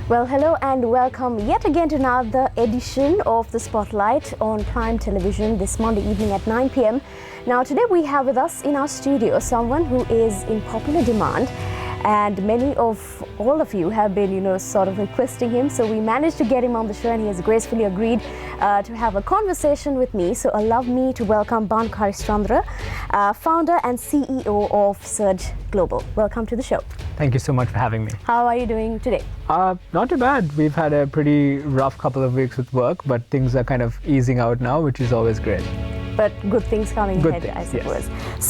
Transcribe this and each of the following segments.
Well, hello and welcome yet again to another edition of The Spotlight on Prime Television this Monday evening at 9 p.m. Now, today we have with us in our studio someone who is in popular demand, and many of all of you have been, sort of requesting him. So we managed to get him on the show, and he has gracefully agreed to have a conversation with me. So allow me to welcome Bhanuka Harischandra, founder and CEO of Surge Global. Welcome to the show. Thank you so much for having me. How are you doing today? Not too bad. We've had a pretty rough couple of weeks with work, but things are kind of easing out now, which is always great. But good things coming ahead, I suppose. Yes.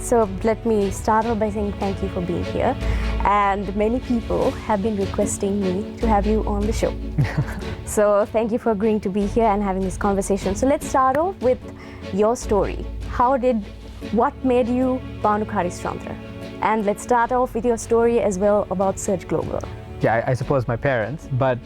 So let me start off by saying thank you for being here. And many people have been requesting me to have you on the show. So thank you for agreeing to be here and having this conversation. So let's start off with your story. What made you Bhanuka Harischandra? And let's start off with your story as well about Surge Global. Yeah, I suppose my parents, but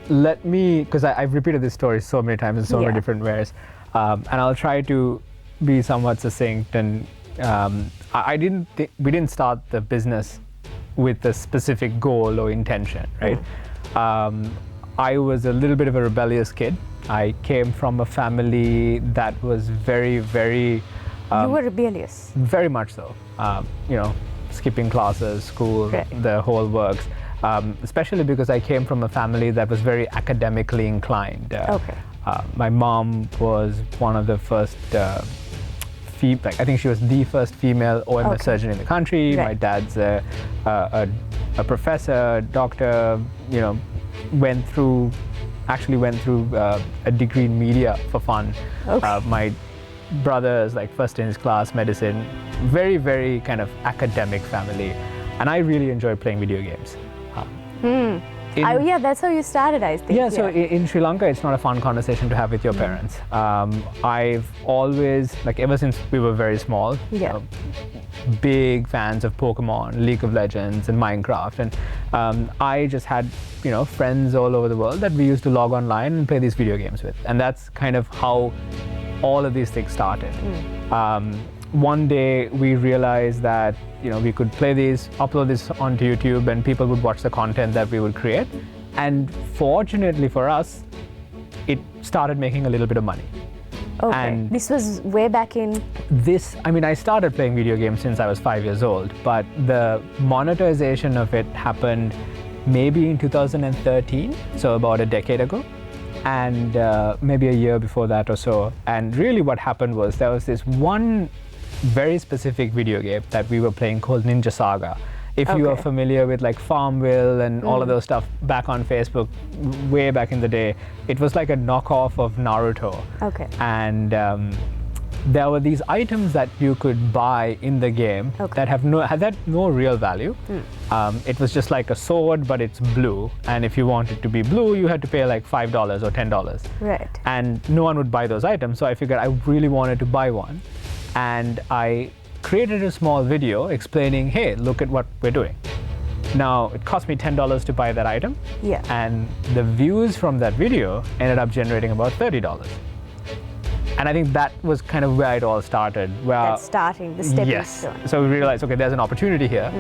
let me, because I've repeated this story so many times in so many different ways, and I'll try to be somewhat succinct. And we didn't start the business with a specific goal or intention, right? I was a little bit of a rebellious kid. I came from a family that was very, very... you were rebellious? Very much so. Skipping classes, school, the whole works. Especially because I came from a family that was very academically inclined. My mom was one of the first, I think she was the first female OMS surgeon in the country. My dad's a professor, doctor, went through a degree in media for fun. My brothers, first in his class, medicine, very, very kind of academic family. And I really enjoyed playing video games. That's how you started, I think. So in Sri Lanka, it's not a fun conversation to have with your parents. I've always, ever since we were very small, big fans of Pokemon, League of Legends, and Minecraft. And I just had, friends all over the world that we used to log online and play these video games with. And that's kind of how all of these things started. One day we realized that we could play these, upload this onto YouTube, and people would watch the content that we would create. And fortunately for us, it started making a little bit of money. And this was way back in... I started playing video games since I was 5 years old, but the monetization of it happened maybe in 2013, so about a decade ago. And maybe a year before that or so. And really what happened was there was this one very specific video game that we were playing called Ninja Saga. If you are familiar with Farmville and all of those stuff back on Facebook, way back in the day, it was like a knockoff of Naruto. And there were these items that you could buy in the game that had no real value. It was just like a sword, but it's blue. And if you wanted to be blue, you had to pay $5 or $10. And no one would buy those items. So I figured I really wanted to buy one. And I created a small video explaining, hey, look at what we're doing. Now, it cost me $10 to buy that item. And the views from that video ended up generating about $30. And I think that was kind of where it all started. That's starting, the stepping stone. So we realized, there's an opportunity here.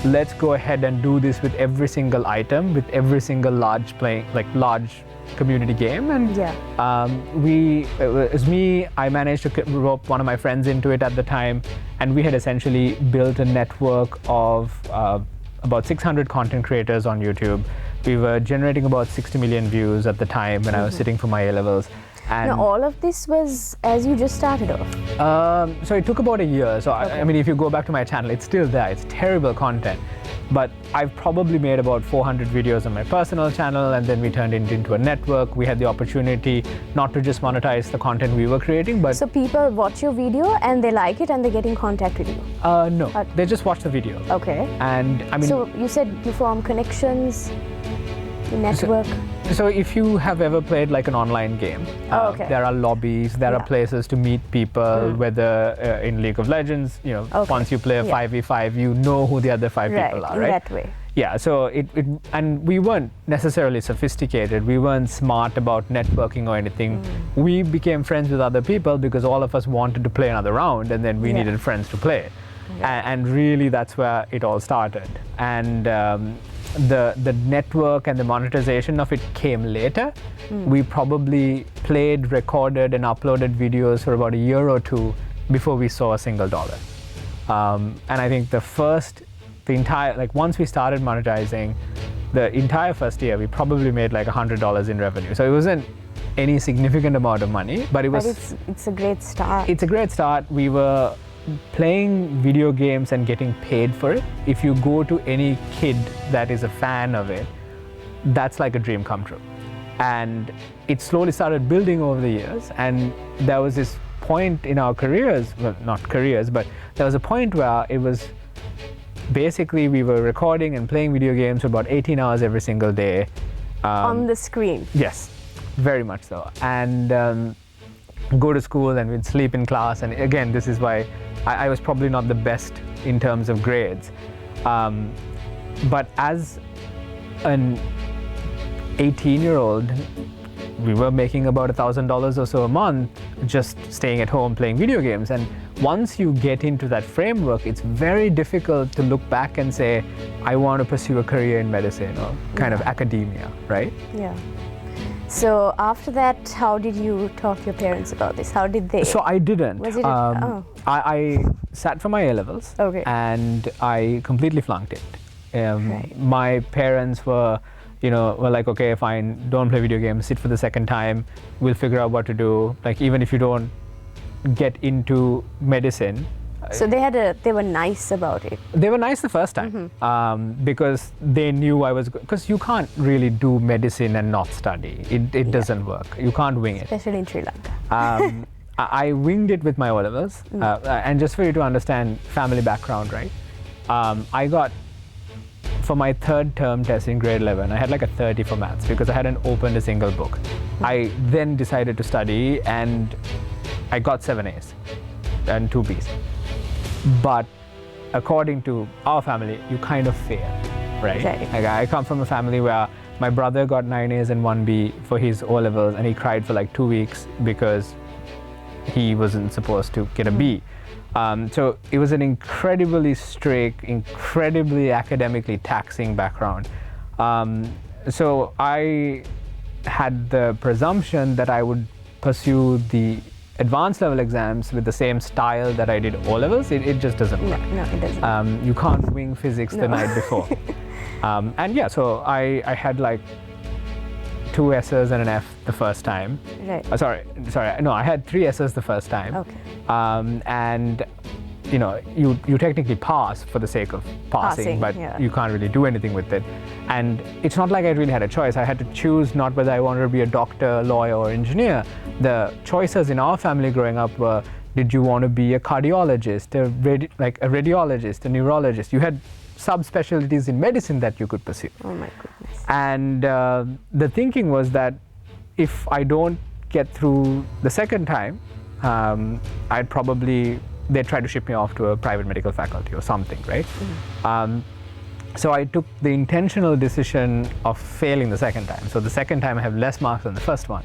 Let's go ahead and do this with every single item, with every single large community game. And it was me, I managed to rope one of my friends into it at the time. And we had essentially built a network of about 600 content creators on YouTube. We were generating about 60 million views at the time when I was sitting for my A-levels. And now, all of this was as you just started off? So it took about a year. So if you go back to my channel, it's still there. It's terrible content. But I've probably made about 400 videos on my personal channel, and then we turned it into a network. We had the opportunity not to just monetize the content we were creating, but... So people watch your video and they like it and they get in contact with you? No, they just watch the video. And So you said you form connections, the network? So if you have ever played an online game, there are lobbies, there are places to meet people, whether in League of Legends, once you play a 5v5, you know who the other 5 people are, right? That way. Yeah, so and we weren't necessarily sophisticated, we weren't smart about networking or anything. We became friends with other people because all of us wanted to play another round, and then we needed friends to play. And really that's where it all started. And the network and the monetization of it came later. We probably played, recorded, and uploaded videos for about a year or two before we saw a single dollar. And I think once we started monetizing, the entire first year, we probably made like $100 in revenue. So it wasn't any significant amount of money, but it's a great start. It's a great start. We were playing video games and getting paid for it. If you go to any kid that is a fan of it, that's like a dream come true. And it slowly started building over the years. And there was this point in our careers, well, not careers, but there was a point where it was basically we were recording and playing video games for about 18 hours every single day. On the screen? Yes, very much so. And go to school and we'd sleep in class. And again, this is why I was probably not the best in terms of grades. But as an 18-year-old, we were making about $1,000 or so a month just staying at home playing video games. And once you get into that framework, it's very difficult to look back and say, I want to pursue a career in medicine or kind of academia, right? Yeah. So after that, how did you talk to your parents about this? How did they? So I didn't. Was it I sat for my A-levels and I completely flunked it. Right. My parents were like, okay, fine, don't play video games, sit for the second time, we'll figure out what to do. Like, even if you don't get into medicine. So they were nice about it. They were nice the first time because they knew because you can't really do medicine and not study. It doesn't work. You can't wing it. Especially in Sri Lanka. I winged it with my O-levels. And just for you to understand family background, right? I got, for my third term test in grade 11, I had like a 30 for maths because I hadn't opened a single book. I then decided to study and I got 7 A's and 2 B's. But according to our family, you kind of fail, right? Like, I come from a family where my brother got 9 A's and 1 B for his O-levels and he cried for like 2 weeks because he wasn't supposed to get a B. So it was an incredibly strict, incredibly academically taxing background. So I had the presumption that I would pursue the advanced level exams with the same style that I did O-levels. It just doesn't work. No, it doesn't. You can't wing physics the night before. And yeah, so I had like 2 S's and an F the first time. Right. No, I had 3 S's the first time. Okay. And you technically pass for the sake of passing, but you can't really do anything with it. And it's not like I really had a choice. I had to choose not whether I wanted to be a doctor, lawyer, or engineer. The choices in our family growing up were, did you want to be a cardiologist, a radiologist, a neurologist? You had subspecialties in medicine that you could pursue. Oh my goodness. And the thinking was that if I don't get through the second time, they'd try to ship me off to a private medical faculty or something, right? So I took the intentional decision of failing the second time. So the second time I have less marks than the first one,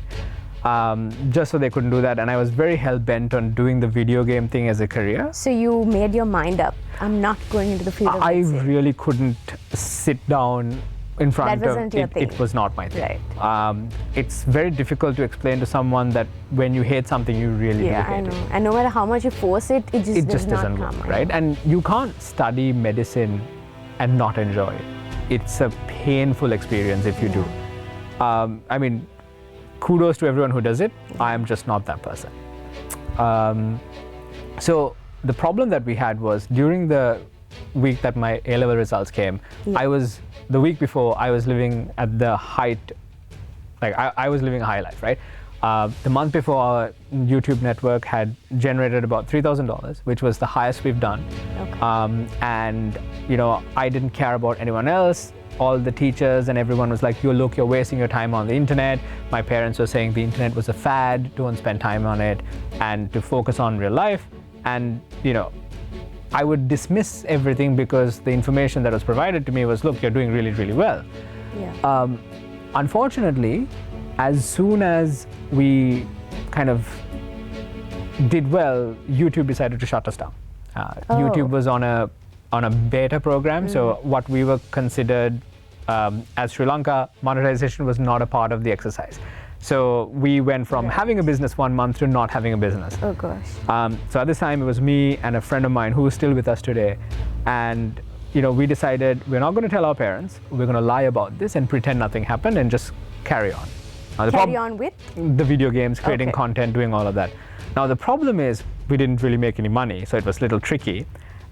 just so they couldn't do that. And I was very hell-bent on doing the video game thing as a career. So you made your mind up, I'm not going into the field of medicine. I really couldn't sit down in front that wasn't of your thing. It was not my thing. Right. It's very difficult to explain to someone that when you hate something, you really do hate it. And no matter how much you force it, it just doesn't work, right? And you can't study medicine and not enjoy it. It's a painful experience if you do. I mean, kudos to everyone who does it. I am just not that person. So the problem that we had was during the week that my A-level results came, the week before, I was living at the height, like I was living a high life, right? The month before, our YouTube network had generated about $3,000, which was the highest we've done. Okay. And I didn't care about anyone else. All the teachers and everyone was like, you're wasting your time on the internet. My parents were saying the internet was a fad, don't spend time on it, and to focus on real life. And I would dismiss everything because the information that was provided to me was, look, you're doing really, really well. Yeah. Unfortunately, as soon as we kind of did well, YouTube decided to shut us down. YouTube was on a beta program, so what we were considered as Sri Lanka, monetization was not a part of the exercise. So we went from having a business 1 month to not having a business. Oh gosh. So at this time it was me and a friend of mine who is still with us today, and we decided we're not going to tell our parents. We're going to lie about this and pretend nothing happened and just carry on. Now, carry on with? The video games, creating content, doing all of that. Now the problem is we didn't really make any money, so it was a little tricky.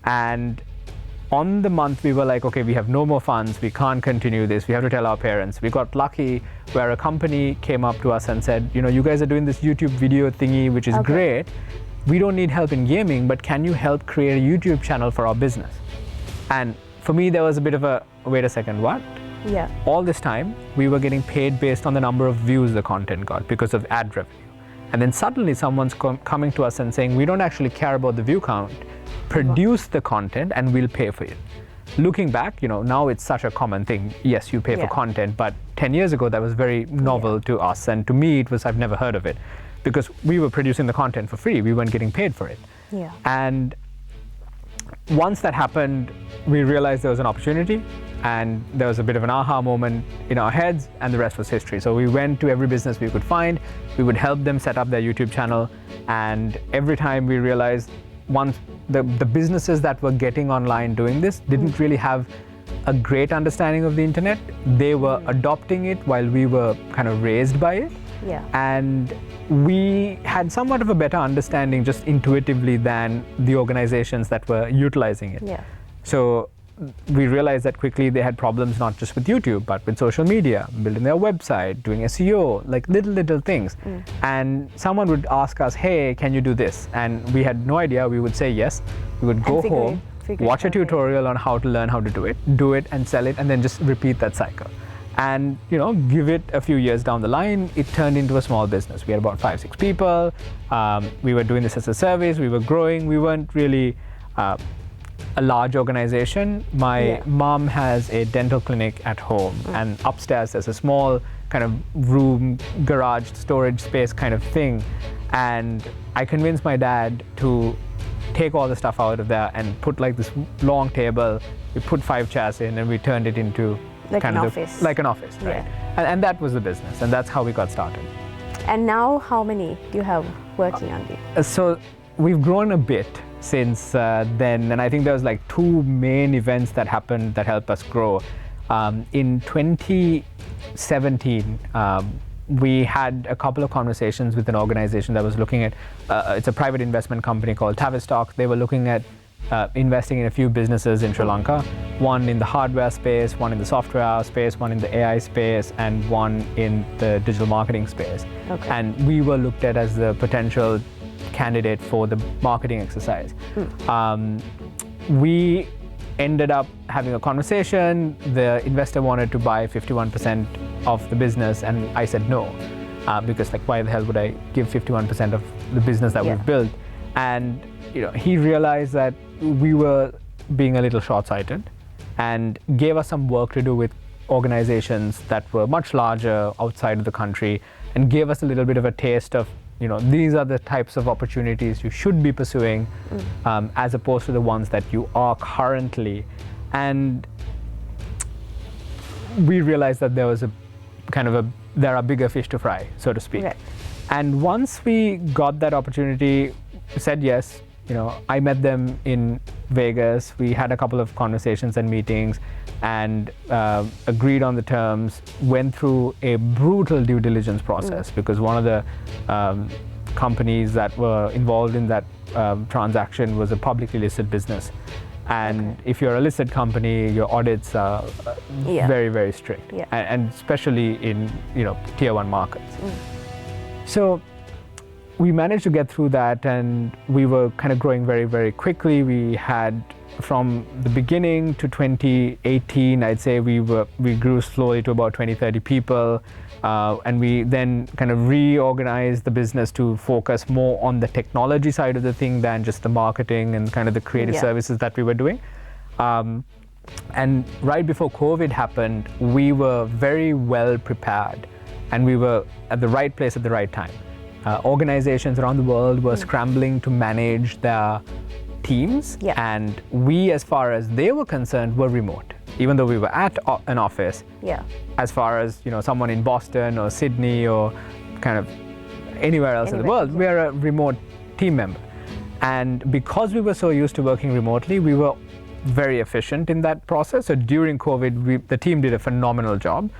And on the month we were like, okay, we have no more funds, we can't continue this, we have to tell our parents. We got lucky where a company came up to us and said, you guys are doing this YouTube video thingy, which is great. We don't need help in gaming, but can you help create a YouTube channel for our business? And for me, there was a bit of a, wait a second, what? Yeah. All this time, we were getting paid based on the number of views the content got because of ad revenue. And then suddenly someone's coming to us and saying, we don't actually care about the view count, produce the content and we'll pay for it. Looking back, now it's such a common thing. Yes, you pay for content, but 10 years ago, that was very novel to us. And to me, it was, I've never heard of it because we were producing the content for free. We weren't getting paid for it. Yeah. And once that happened, we realized there was an opportunity, and there was a bit of an aha moment in our heads, and the rest was history. So we went to every business we could find. We would help them set up their YouTube channel, and every time we realized once the businesses that were getting online doing this didn't really have a great understanding of the internet. They were adopting it while we were kind of raised by it. Yeah. And we had somewhat of a better understanding just intuitively than the organizations that were utilizing it. Yeah. So we realized that quickly they had problems not just with YouTube, but with social media, building their website, doing SEO, like little things. And someone would ask us, hey, can you do this? And we had no idea. We would say yes. We would go home, watch a tutorial on how to learn how to do it and sell it, and then just repeat that cycle. And give it a few years down the line, it turned into a small business. We had about 5-6 people. We were doing this as a service. We were growing. We weren't really a large organization. My mom has a dental clinic at home, and upstairs there's a small kind of room, garage, storage space kind of thing. And I convinced my dad to take all the stuff out of there and put like this long table. We put 5 chairs in, and we turned it into like an office. Like an office, right? And that was the business, and that's how we got started. And now, how many do you have working on you? So we've grown a bit since then, and I think there was like 2 main events that happened that helped us grow. In 2017, we had a couple of conversations with an organization that was looking at, it's a private investment company called Tavistock. They were looking at investing in a few businesses in Sri Lanka, one in the hardware space, one in the software space, one in the AI space, and one in the digital marketing space. And we were looked at as the potential candidate for the marketing exercise. We ended up having a conversation. The investor wanted to buy 51% of the business, and I said no, because like, why the hell would I give 51% of the business that we've built? And he realized that we were being a little short-sighted, and gave us some work to do with organizations that were much larger outside of the country, and gave us a little bit of a taste of, these are the types of opportunities you should be pursuing, as opposed to the ones that you are currently. And we realized that there was there are bigger fish to fry, so to speak. And once we got that opportunity, said yes. I met them in Vegas. We had a couple of conversations and meetings, and agreed on the terms, went through a brutal due diligence process, because one of the companies that were involved in that transaction was a publicly listed business. And if you're a listed company, your audits are very, very strict, and especially in tier 1 markets. So we managed to get through that, and we were kind of growing very, very quickly. We had, from the beginning to 2018, I'd say we grew slowly to about 20-30 people, and we then kind of reorganized the business to focus more on the technology side of the thing than just the marketing and kind of the creative services that we were doing. And right before COVID happened, we were very well prepared, and we were at the right place at the right time. Organizations around the world were scrambling to manage their teams, and we, as far as they were concerned, were remote. even though we were at an office. Yeah. As far as someone in Boston or Sydney or kind of anywhere else in the world, we are a remote team member. And because we were so used to working remotely, we were very efficient in that process. So during COVID, the team did a phenomenal job,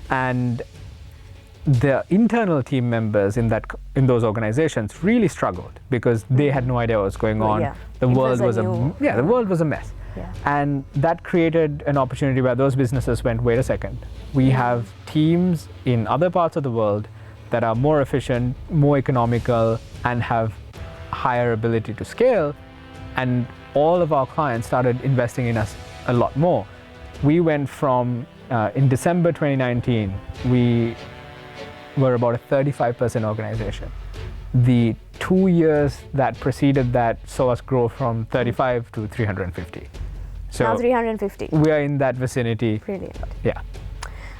and the internal team members in those organizations really struggled because they had no idea what was going on. The world was a mess. Yeah. And that created an opportunity where those businesses went, wait a second, we have teams in other parts of the world that are more efficient, more economical, and have higher ability to scale, and all of our clients started investing in us a lot more. We went from, in December 2019, we were about a 35% organization. The 2 years that preceded that saw us grow from 35 to 350. So now 350. We are in that vicinity. Brilliant. Yeah.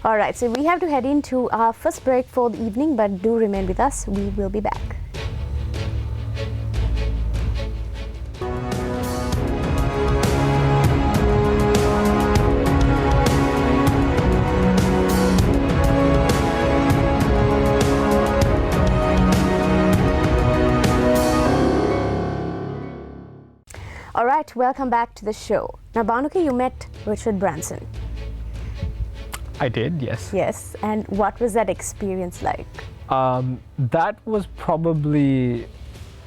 All right, so we have to head into our first break for the evening, but do remain with us. We will be back. All right, welcome back to the show. Now, Bhanuka, you met Richard Branson. I did, yes. Yes, and what was that experience like? That was probably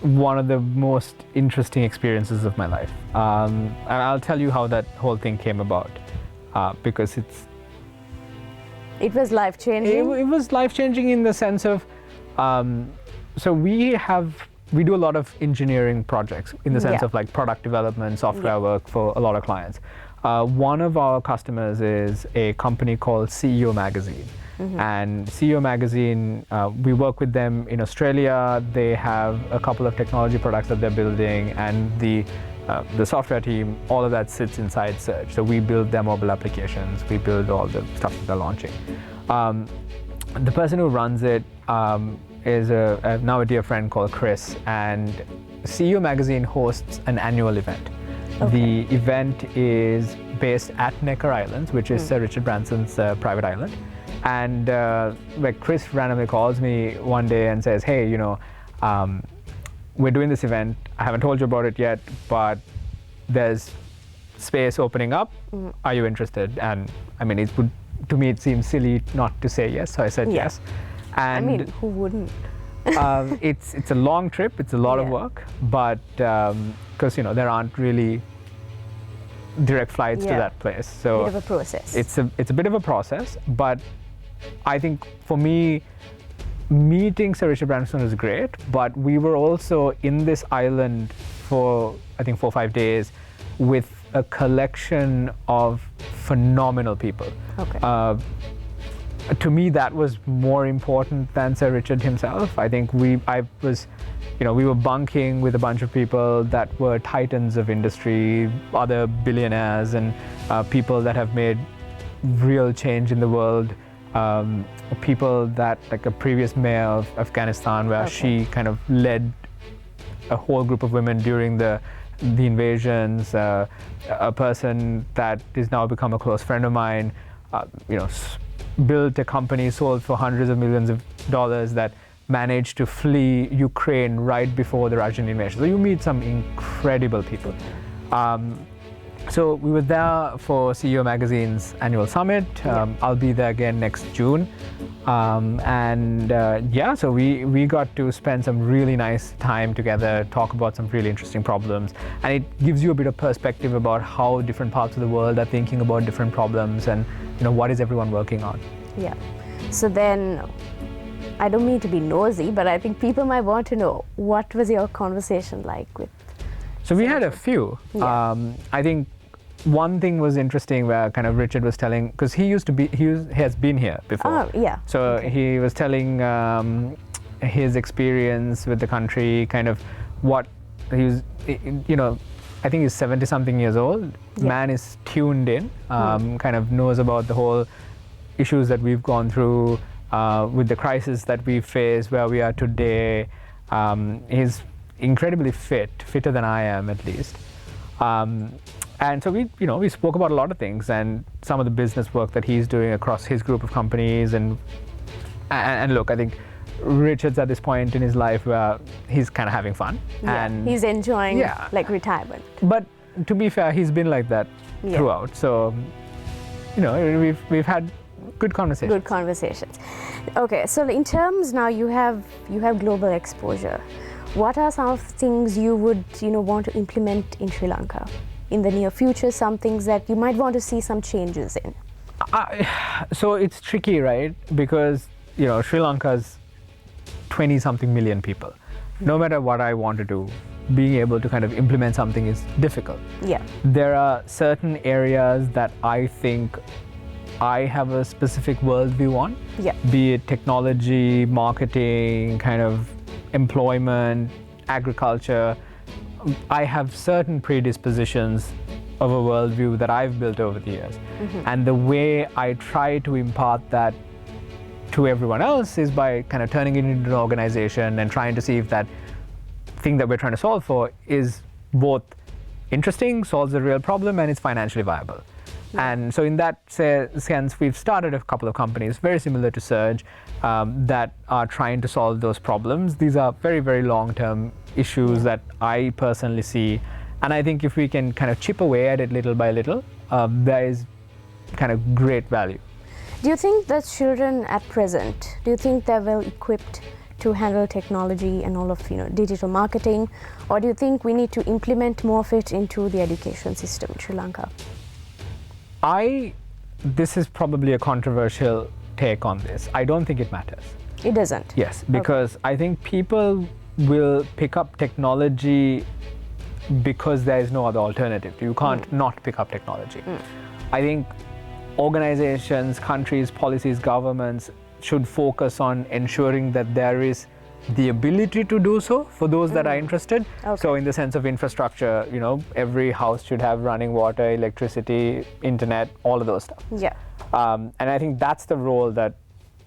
one of the most interesting experiences of my life. And I'll tell you how that whole thing came about, because it was life-changing? It was life-changing in the sense of, so we do a lot of engineering projects in the sense of like product development, software work for a lot of clients. One of our customers is a company called CEO Magazine. And CEO Magazine, we work with them in Australia. They have a couple of technology products that they're building, and the software team, all of that sits inside Surge. So we build their mobile applications, we build all the stuff that they're launching. The person who runs it is now a dear friend called Chris, and CEO Magazine hosts an annual event. The event is based at Necker Islands, which is Sir Richard Branson's private island. And where Chris randomly calls me one day and says, hey, we're doing this event. I haven't told you about it yet, but there's space opening up. Are you interested? And I mean, to me, it seems silly not to say yes, so I said yes. And I mean, who wouldn't? It's a long trip. It's a lot of work, but because there aren't really direct flights to that place, so bit of a process. It's a bit of a process, but I think for me, meeting Sir Richard Branson was great. But we were also in this island for I think 4 or 5 days with a collection of phenomenal people. To me, that was more important than Sir Richard himself. I think we were bunking with a bunch of people that were titans of industry, other billionaires, and people that have made real change in the world. People that, like a previous mayor of Afghanistan, where she kind of led a whole group of women during the invasions. A person that has now become a close friend of mine. Built a company, sold for hundreds of millions of dollars, that managed to flee Ukraine right before the Russian invasion. So you meet some incredible people. So we were there for CEO Magazine's annual summit. I'll be there again next June. So we got to spend some really nice time together, talk about some really interesting problems. And it gives you a bit of perspective about how different parts of the world are thinking about different problems, and what is everyone working on. Yeah. So then, I don't mean to be nosy, but I think people might want to know, what was your conversation like with? So we had a few. I think one thing was interesting where kind of Richard was telling, because he has been here before. So he was telling his experience with the country, kind of what he was, I think he's 70-something years old. Man is tuned in, kind of knows about the whole issues that we've gone through with the crisis that we face, where we are today. He's incredibly fitter than I am, at least. And so we spoke about a lot of things and some of the business work that he's doing across his group of companies. And look, I think Richard's at this point in his life where he's kind of having fun. Yeah, and he's enjoying like retirement. But to be fair, he's been like that throughout. So, we've had good conversations. Good conversations. Okay, so in terms now you have global exposure. What are some of the things you would want to implement in Sri Lanka in the near future? Some things that you might want to see some changes in. So it's tricky, right? Because Sri Lanka's 20-something million people. No matter what I want to do, being able to kind of implement something is difficult. Yeah. There are certain areas that I think I have a specific worldview on. Yeah. Be it technology, marketing, kind of employment, agriculture. I have certain predispositions of a worldview that I've built over the years. Mm-hmm. And the way I try to impart that to everyone else is by kind of turning it into an organization and trying to see if that thing that we're trying to solve for is both interesting, solves a real problem, and it's financially viable. Yeah. And so in that sense, we've started a couple of companies very similar to Surge that are trying to solve those problems. These are very, very long-term issues that I personally see. And I think if we can kind of chip away at it little by little, there is kind of great value. Do you think that children at present, do you think they're well equipped to handle technology and all of digital marketing, or do you think we need to implement more of it into the education system in Sri Lanka? This is probably a controversial take on this. I don't think it matters. It doesn't? Yes, because I think people will pick up technology because there is no other alternative. You can't not pick up technology. I think organizations, countries, policies, governments should focus on ensuring that there is the ability to do so for those that are interested. Okay. So in the sense of infrastructure, every house should have running water, electricity, internet, all of those stuff. Yeah. And I think that's the role that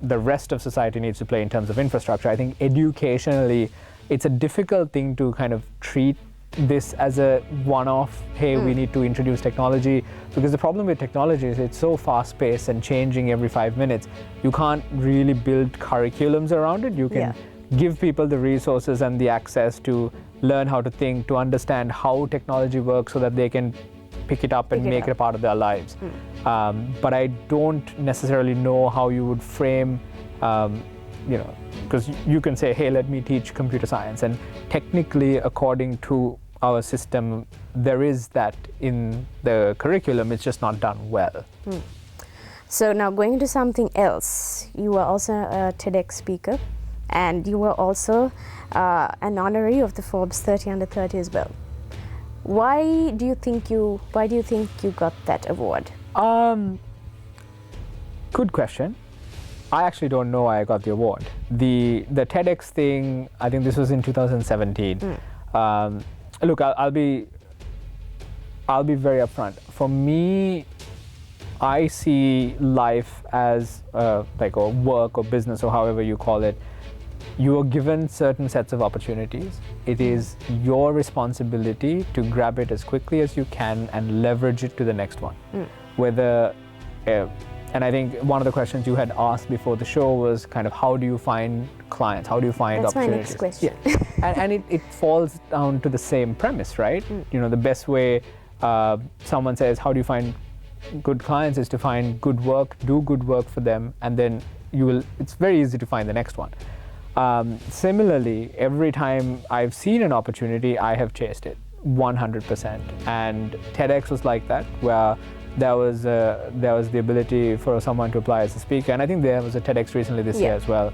the rest of society needs to play in terms of infrastructure. I think educationally, it's a difficult thing to kind of treat this as a one-off, hey, we need to introduce technology, because the problem with technology is it's so fast-paced and changing every 5 minutes. You can't really build curriculums around it. You can give people the resources and the access to learn how to think, to understand how technology works so that they can pick it up and make it a part of their lives. But I don't necessarily know how you would frame because you can say, hey, let me teach computer science. And technically, according to our system, there is that in the curriculum, it's just not done well. So now going into something else, you were also a TEDx speaker, and you were also an honorary of the Forbes 30 Under 30 as well. Why do you think you got that award? Good question. I actually don't know why I got the award. The TEDx thing, I think this was in 2017. Look, I'll be very upfront. For me, I see life as like a work or business or however you call it. You are given certain sets of opportunities. It is your responsibility to grab it as quickly as you can and leverage it to the next one. Whether, and I think one of the questions you had asked before the show was kind of how do you find clients? How do you find opportunities? That's my next question. Yeah. and it falls down to the same premise, right? The best way someone says, how do you find good clients is to find good work, do good work for them, and then it's very easy to find the next one. Similarly, every time I've seen an opportunity, I have chased it 100%. And TEDx was like that, where there was the ability for someone to apply as a speaker. And I think there was a TEDx recently this year as well.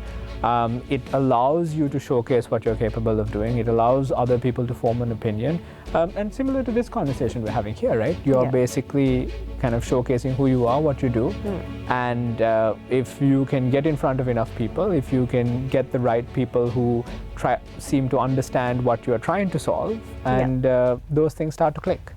It allows you to showcase what you're capable of doing. It allows other people to form an opinion. And similar to this conversation we're having here, right? You're basically kind of showcasing who you are, what you do. And if you can get in front of enough people, if you can get the right people who seem to understand what you're trying to solve, and those things start to click.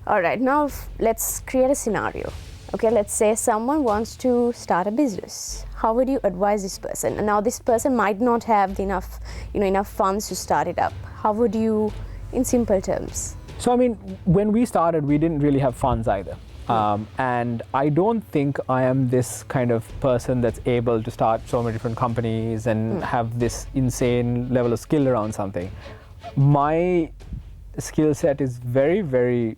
All right, now let's create a scenario. Okay, let's say someone wants to start a business. How would you advise this person? And now this person might not have enough funds to start it up. How would you, in simple terms? So, I mean, when we started, we didn't really have funds either. And I don't think I am this kind of person that's able to start so many different companies and have this insane level of skill around something. My skill set is very, very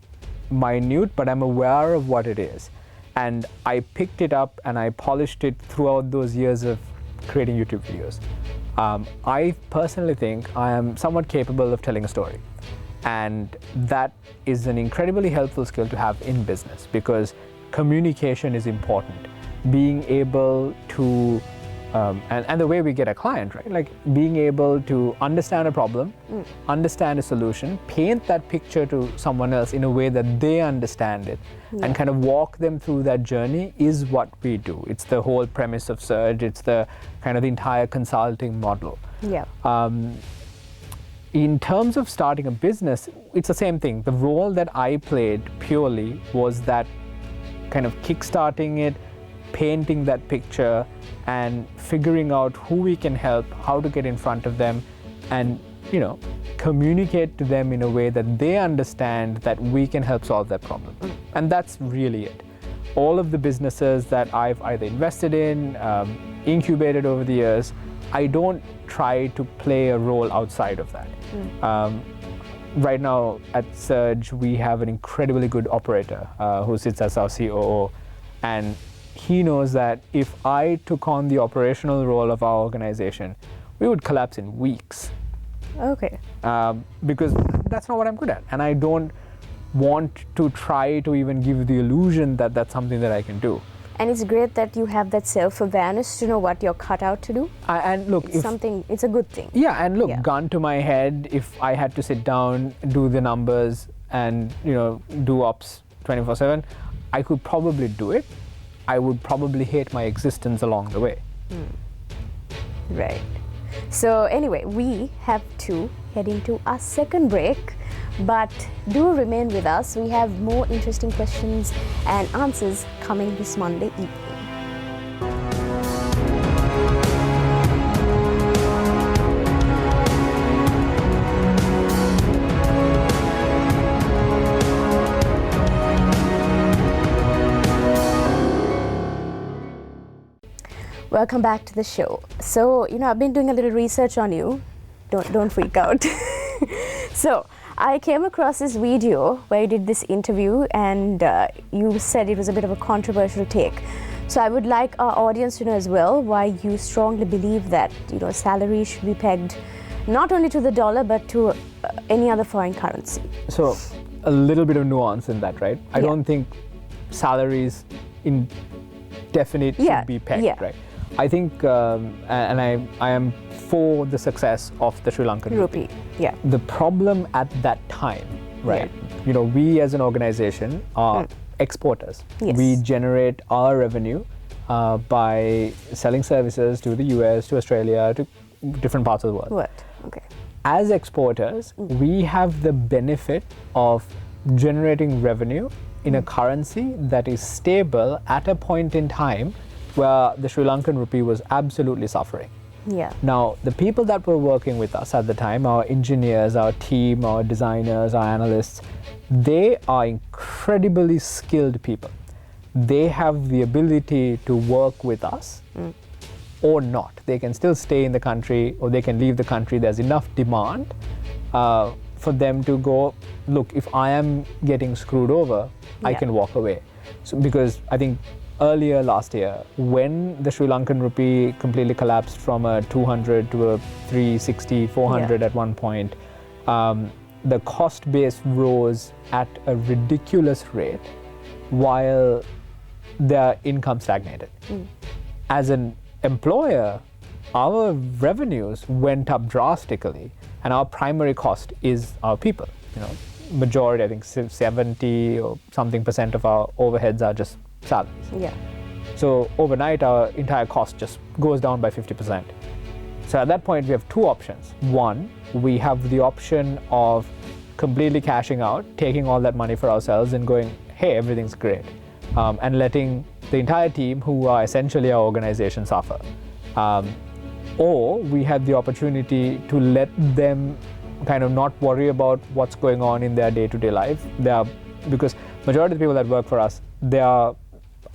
minute, but I'm aware of what it is. And I picked it up and I polished it throughout those years of creating YouTube videos. I personally think I am somewhat capable of telling a story. And that is an incredibly helpful skill to have in business because communication is important. Being able to, and the way we get a client, right? Like being able to understand a problem, understand a solution, paint that picture to someone else in a way that they understand it, and kind of walk them through that journey is what we do. It's the whole premise of Surge. It's the kind of the entire consulting model. Yeah. In terms of starting a business, it's the same thing. The role that I played purely was that kind of kickstarting it, painting that picture, and figuring out who we can help, how to get in front of them, and communicate to them in a way that they understand that we can help solve that problem. And that's really it. All of the businesses that I've either invested in, incubated over the years, I don't try to play a role outside of that. Right now at Surge, we have an incredibly good operator who sits as our COO, and he knows that if I took on the operational role of our organization, we would collapse in weeks. Okay. Because that's not what I'm good at, and I don't want to try to even give the illusion that that's something that I can do. And it's great that you have that self-awareness to know what you're cut out to do. And look, it's a good thing. Yeah, and look, gun to my head, if I had to sit down, do the numbers, and do ops 24/7, I could probably do it. I would probably hate my existence along the way. Right. So anyway, we have to head into our second break. But do remain with us. We have more interesting questions and answers coming this Monday evening. Welcome back to the show. So, I've been doing a little research on you. Don't freak out. So, I came across this video where you did this interview and you said it was a bit of a controversial take. So I would like our audience to know as well why you strongly believe that salary should be pegged not only to the dollar but to any other foreign currency. So a little bit of nuance in that, right? I don't think salaries indefinite should be pegged, right? I think, and I am for the success of the Sri Lankan rupee. Yeah. The problem at that time, right? We as an organization are exporters. Yes. We generate our revenue by selling services to the US, to Australia, to different parts of the world. Okay. As exporters, we have the benefit of generating revenue in a currency that is stable at a point in time where the Sri Lankan rupee was absolutely suffering. Yeah. Now, the people that were working with us at the time, our engineers, our team, our designers, our analysts, they are incredibly skilled people. They have the ability to work with us or not. They can still stay in the country or they can leave the country. There's enough demand for them to go, look, if I am getting screwed over, I can walk away. So, because I think earlier last year, when the Sri Lankan rupee completely collapsed from a 200 to a 360, 400 at one point, the cost base rose at a ridiculous rate while their income stagnated. As an employer, our revenues went up drastically, and our primary cost is our people. Majority, I think 70 or something percent of our overheads are just salaries. Yeah. So overnight, our entire cost just goes down by 50%. So at that point, we have two options. One, we have the option of completely cashing out, taking all that money for ourselves and going, hey, everything's great, and letting the entire team, who are essentially our organization, suffer. Or we have the opportunity to let them kind of not worry about what's going on in their day-to-day life. Because majority of the people that work for us, they're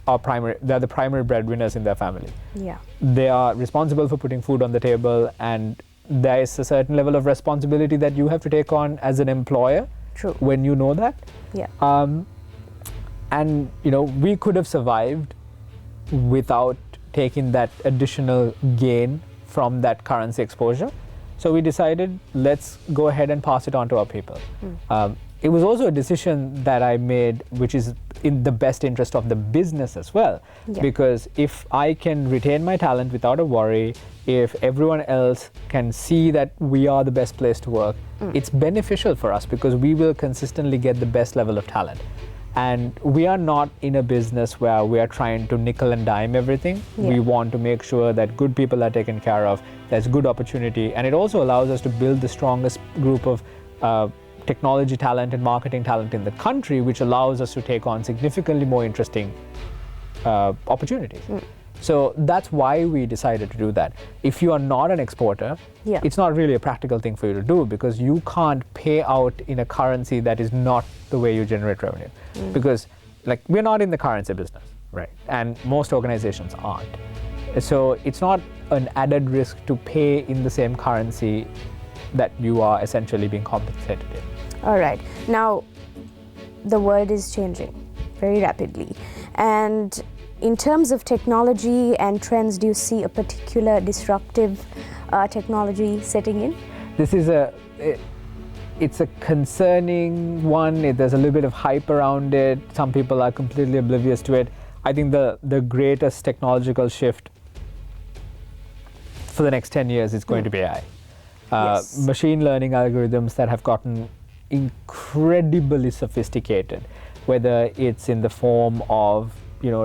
the primary breadwinners in their family. Yeah. They are responsible for putting food on the table, and there is a certain level of responsibility that you have to take on as an employer. True. When you know that. Yeah. And we could have survived without taking that additional gain from that currency exposure. So we decided, let's go ahead and pass it on to our people. It was also a decision that I made, which is in the best interest of the business as well. Yeah. Because if I can retain my talent without a worry, if everyone else can see that we are the best place to work, it's beneficial for us because we will consistently get the best level of talent. And we are not in a business where we are trying to nickel and dime everything. Yeah. We want to make sure that good people are taken care of, there's good opportunity, and it also allows us to build the strongest group of technology talent and marketing talent in the country, which allows us to take on significantly more interesting opportunities. So that's why we decided to do that. If you are not an exporter, Yeah. it's not really a practical thing for you to do because you can't pay out in a currency that is not the way you generate revenue. Because we're not in the currency business, right? And most organizations aren't. So it's not an added risk to pay in the same currency that you are essentially being compensated in. All right. Now, the world is changing very rapidly. And in terms of technology and trends, do you see a particular disruptive technology setting in? This is it's a concerning one. There's a little bit of hype around it. Some people are completely oblivious to it. I think the greatest technological shift for the next 10 years is going to be AI. Yes. Machine learning algorithms that have gotten incredibly sophisticated, whether it's in the form of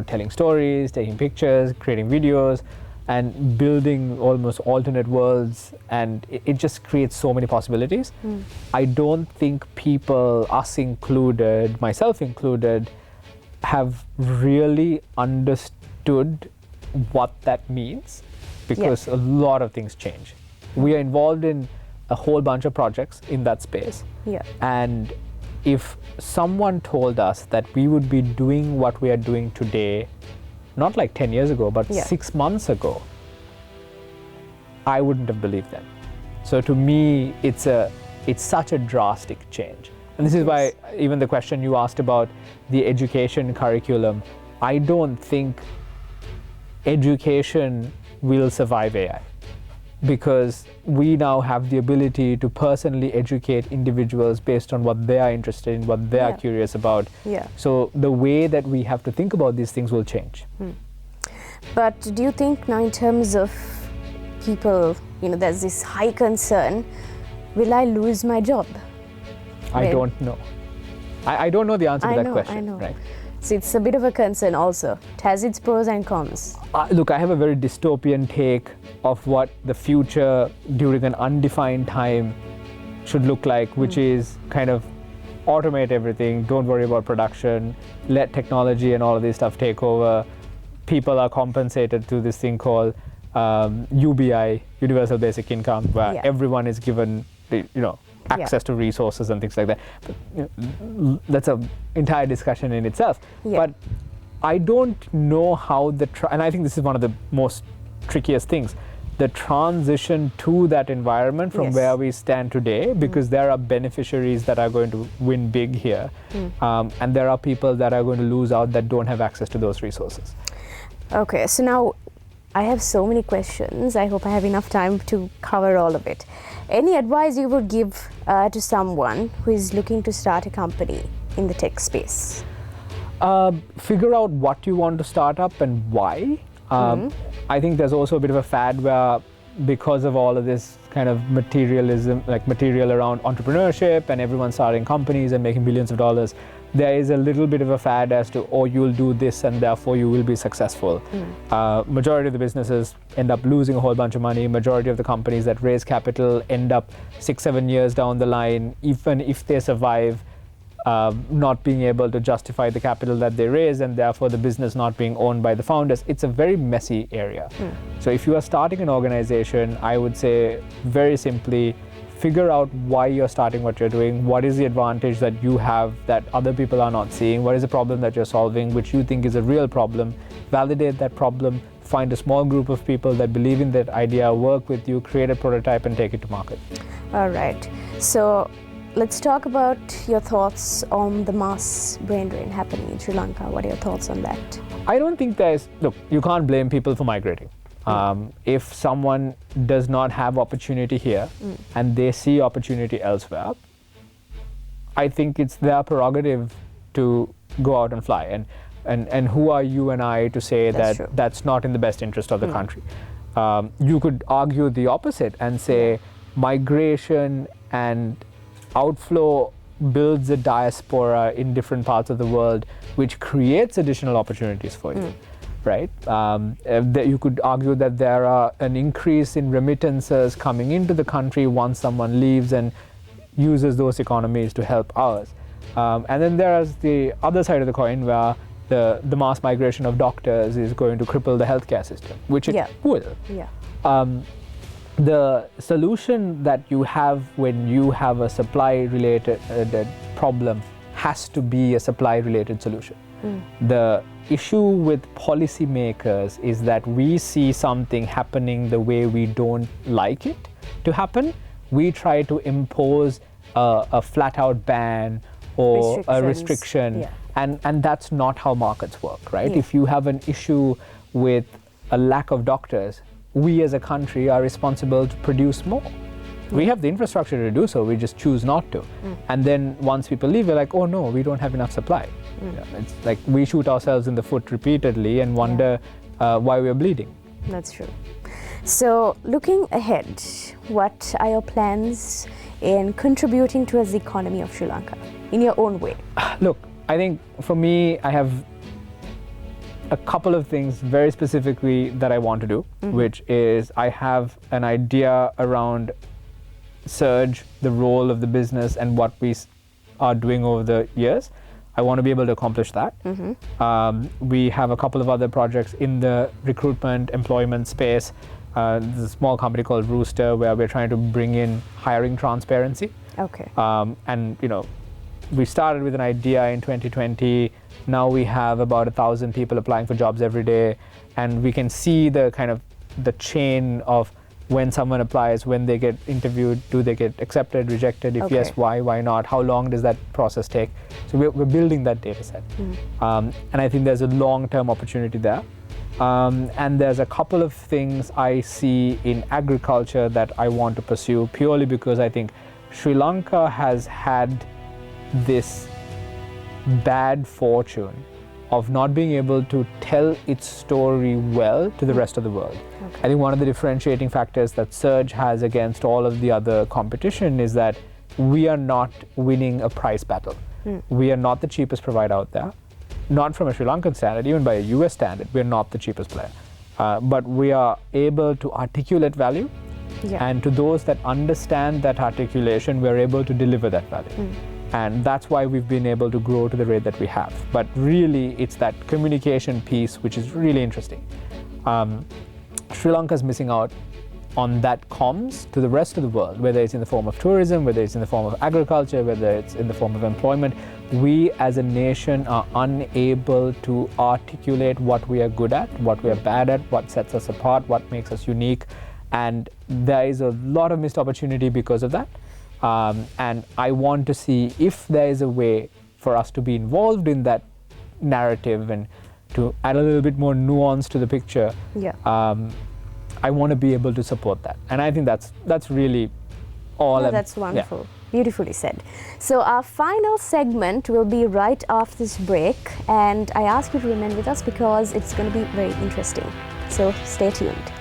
telling stories, taking pictures, creating videos, and building almost alternate worlds, and it just creates so many possibilities. I don't think people, us included, myself included, have really understood what that means because a lot of things change. We are involved in a whole bunch of projects in that space. Yeah. And if someone told us that we would be doing what we are doing today, not like 10 years ago, but 6 months ago, I wouldn't have believed them. So to me, it's such a drastic change. And this is why even the question you asked about the education curriculum, I don't think education will survive AI. Because we now have the ability to personally educate individuals based on what they are interested in, what they are curious about. Yeah. So the way that we have to think about these things will change. But do you think now in terms of people, there's this high concern, will I lose my job? I don't know. I don't know the answer to that question. I know. Right. So it's a bit of a concern also. It has its pros and cons. Look, I have a very dystopian take of what the future during an undefined time should look like, which is kind of automate everything, don't worry about production, let technology and all of this stuff take over. People are compensated through this thing called UBI, Universal Basic Income, where everyone is given access to resources and things like that. But, that's an entire discussion in itself. But I don't know how and I think this is one of the most trickiest things, the transition to that environment from where we stand today, because there are beneficiaries that are going to win big here, and there are people that are going to lose out that don't have access to those resources. Okay, so now I have so many questions. I hope I have enough time to cover all of it. Any advice you would give to someone who is looking to start a company in the tech space? Figure out what you want to start up and why. I think there's also a bit of a fad where, because of all of this kind of materialism, like material around entrepreneurship and everyone starting companies and making billions of dollars, there is a little bit of a fad as to, oh, you'll do this and therefore you will be successful. Majority of the businesses end up losing a whole bunch of money. Majority of the companies that raise capital end up 6-7 years down the line, even if they survive, not being able to justify the capital that they raise, and therefore the business not being owned by the founders. It's a very messy area. So if you are starting an organization, I would say very simply, figure out why you're starting what you're doing, what is the advantage that you have that other people are not seeing, what is the problem that you're solving, which you think is a real problem, validate that problem, find a small group of people that believe in that idea, work with you, create a prototype and take it to market. All right. So let's talk about your thoughts on the mass brain drain happening in Sri Lanka. What are your thoughts on that? I don't think look, you can't blame people for migrating. If someone does not have opportunity here and they see opportunity elsewhere, I think it's their prerogative to go out and fly. And who are you and I to say that's not in the best interest of the country? You could argue the opposite and say migration and outflow builds a diaspora in different parts of the world, which creates additional opportunities for you. Right? You could argue that there are an increase in remittances coming into the country once someone leaves and uses those economies to help ours. And then there's the other side of the coin where the mass migration of doctors is going to cripple the healthcare system, which it will. The solution that you have when you have a supply-related problem has to be a supply-related solution. The issue with policymakers is that we see something happening the way we don't like it to happen. We try to impose a flat-out ban or a restriction, and that's not how markets work, right? If you have an issue with a lack of doctors, we as a country are responsible to produce more. We have the infrastructure to do so, we just choose not to. And then once people leave, we're like, oh no, we don't have enough supply. It's like we shoot ourselves in the foot repeatedly and wonder why we're bleeding. That's true. So looking ahead, what are your plans in contributing towards the economy of Sri Lanka in your own way? Look, I think for me, I have a couple of things very specifically that I want to do, which is I have an idea around Surge, the role of the business and what we are doing over the years. I want to be able to accomplish that. We have a couple of other projects in the recruitment, employment space. There's a small company called Rooster where we're trying to bring in hiring transparency. Okay. And we started with an idea in 2020. Now we have about 1,000 people applying for jobs every day, and we can see the kind of the chain of when someone applies, when they get interviewed, do they get accepted, rejected? If yes, why not? How long does that process take? So we're building that data set. And I think there's a long-term opportunity there. And there's a couple of things I see in agriculture that I want to pursue purely because I think Sri Lanka has had this bad fortune of not being able to tell its story well to the rest of the world. I think one of the differentiating factors that Surge has against all of the other competition is that we are not winning a price battle. We are not the cheapest provider out there. Not from a Sri Lankan standard, even by a US standard, we're not the cheapest player. But we are able to articulate value, and to those that understand that articulation, we're able to deliver that value. And that's why we've been able to grow to the rate that we have. But really, it's that communication piece which is really interesting. Sri Lanka is missing out on that comms to the rest of the world, whether it's in the form of tourism, whether it's in the form of agriculture, whether it's in the form of employment. We as a nation are unable to articulate what we are good at, what we are bad at, what sets us apart, what makes us unique. And there is a lot of missed opportunity because of that. And I want to see if there is a way for us to be involved in that narrative and to add a little bit more nuance to the picture. I want to be able to support that. And I think that's really all. That's wonderful. Beautifully said. So our final segment will be right after this break. And I ask you to remain with us because it's going to be very interesting. So stay tuned.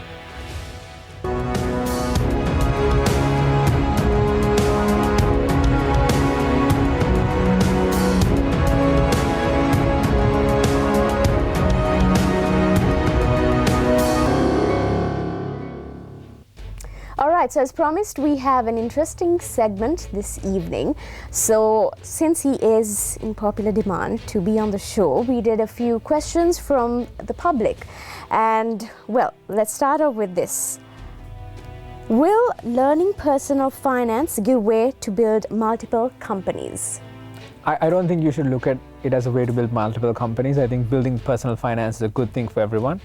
So as promised, we have an interesting segment this evening. So since he is in popular demand to be on the show, we did a few questions from the public. And well, let's start off with this. Will learning personal finance give way to build multiple companies? I don't think you should look at it as a way to build multiple companies. I think building personal finance is a good thing for everyone.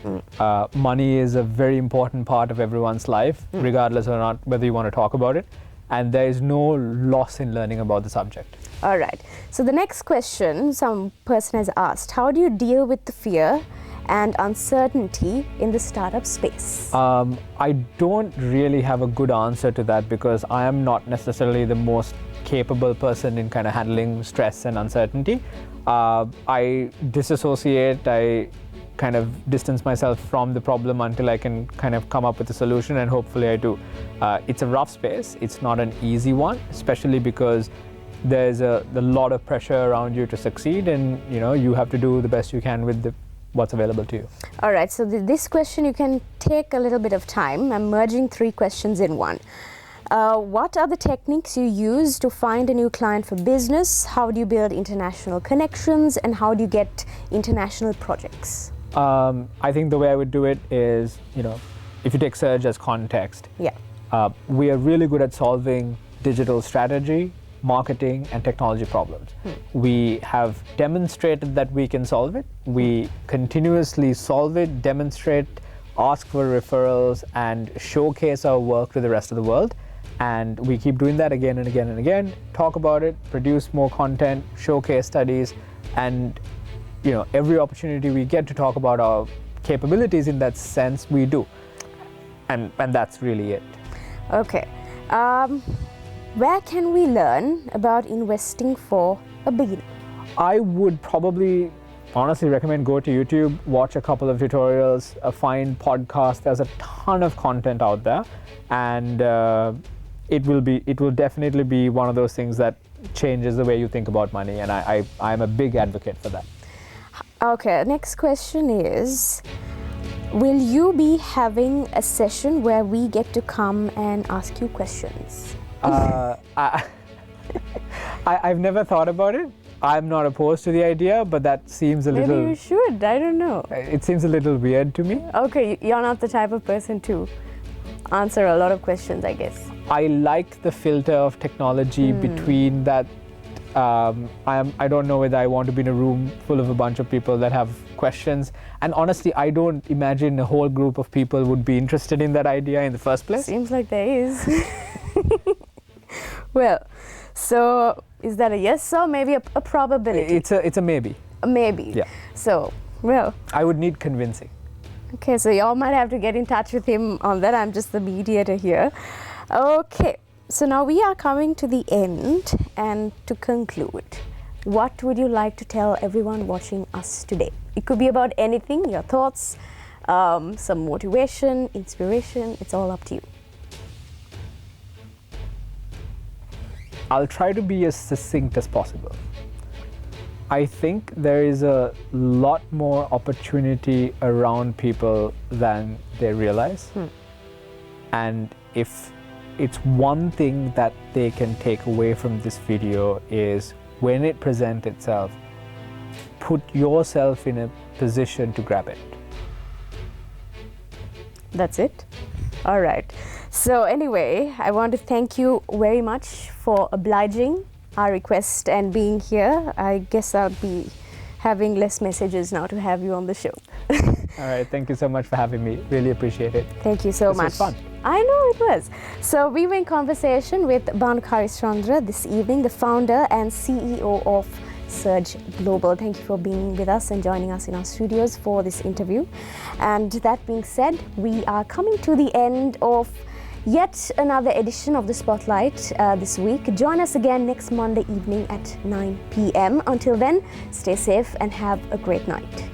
Money is a very important part of everyone's life, regardless or not whether you want to talk about it. And there is no loss in learning about the subject. All right. So the next question, some person has asked, how do you deal with the fear and uncertainty in the startup space? I don't really have a good answer to that because I am not necessarily the most capable person in kind of handling stress and uncertainty. I disassociate, I kind of distance myself from the problem until I can kind of come up with a solution, and hopefully I do. It's a rough space. It's not an easy one, especially because there's a lot of pressure around you to succeed, and you have to do the best you can with what's available to you. All right, so this question you can take a little bit of time. I'm merging 3 questions in one. What are the techniques you use to find a new client for business? How do you build international connections, and how do you get international projects? I think the way I would do it is, if you take Surge as context, we are really good at solving digital strategy, marketing, and technology problems. We have demonstrated that we can solve it. We continuously solve it, demonstrate, ask for referrals, and showcase our work to the rest of the world. And we keep doing that again and again and again, talk about it, produce more content, showcase studies, and every opportunity we get to talk about our capabilities in that sense, we do. And that's really it. Okay. Where can we learn about investing for a beginner? I would probably honestly recommend go to YouTube, watch a couple of tutorials, find podcasts. There's a ton of content out there, and it will definitely be one of those things that changes the way you think about money, and I'm a big advocate for that. Okay, next question is, will you be having a session where we get to come and ask you questions? I've never thought about it. I'm not opposed to the idea, but that seems a little... Maybe you should, I don't know. It seems a little weird to me. Okay, you're not the type of person to answer a lot of questions, I guess. I like the filter of technology between that. I don't know whether I want to be in a room full of a bunch of people that have questions. And honestly, I don't imagine a whole group of people would be interested in that idea in the first place. Seems like there is. Well, so is that a yes or maybe a probability? It's a maybe. A maybe. Yeah. So, well. I would need convincing. Okay, so y'all might have to get in touch with him on that. I'm just the mediator here. Okay, so now we are coming to the end, and to conclude, what would you like to tell everyone watching us today? It could be about anything, your thoughts, some motivation, inspiration, it's all up to you. I'll try to be as succinct as possible. I think there is a lot more opportunity around people than they realize. And if it's one thing that they can take away from this video is when it presents itself, put yourself in a position to grab it. That's it? All right. So anyway, I want to thank you very much for obliging our request and being here. I guess I'll be having less messages now to have you on the show. All right, thank you so much for having me. Really appreciate it. Thank you so much. This was fun. I know it was. So we were in conversation with Bhanuka Harischandra this evening, the founder and CEO of Surge Global. Thank you for being with us and joining us in our studios for this interview. And that being said, we are coming to the end of yet another edition of the Spotlight this week. Join us again next Monday evening at 9 p.m. Until then, stay safe and have a great night.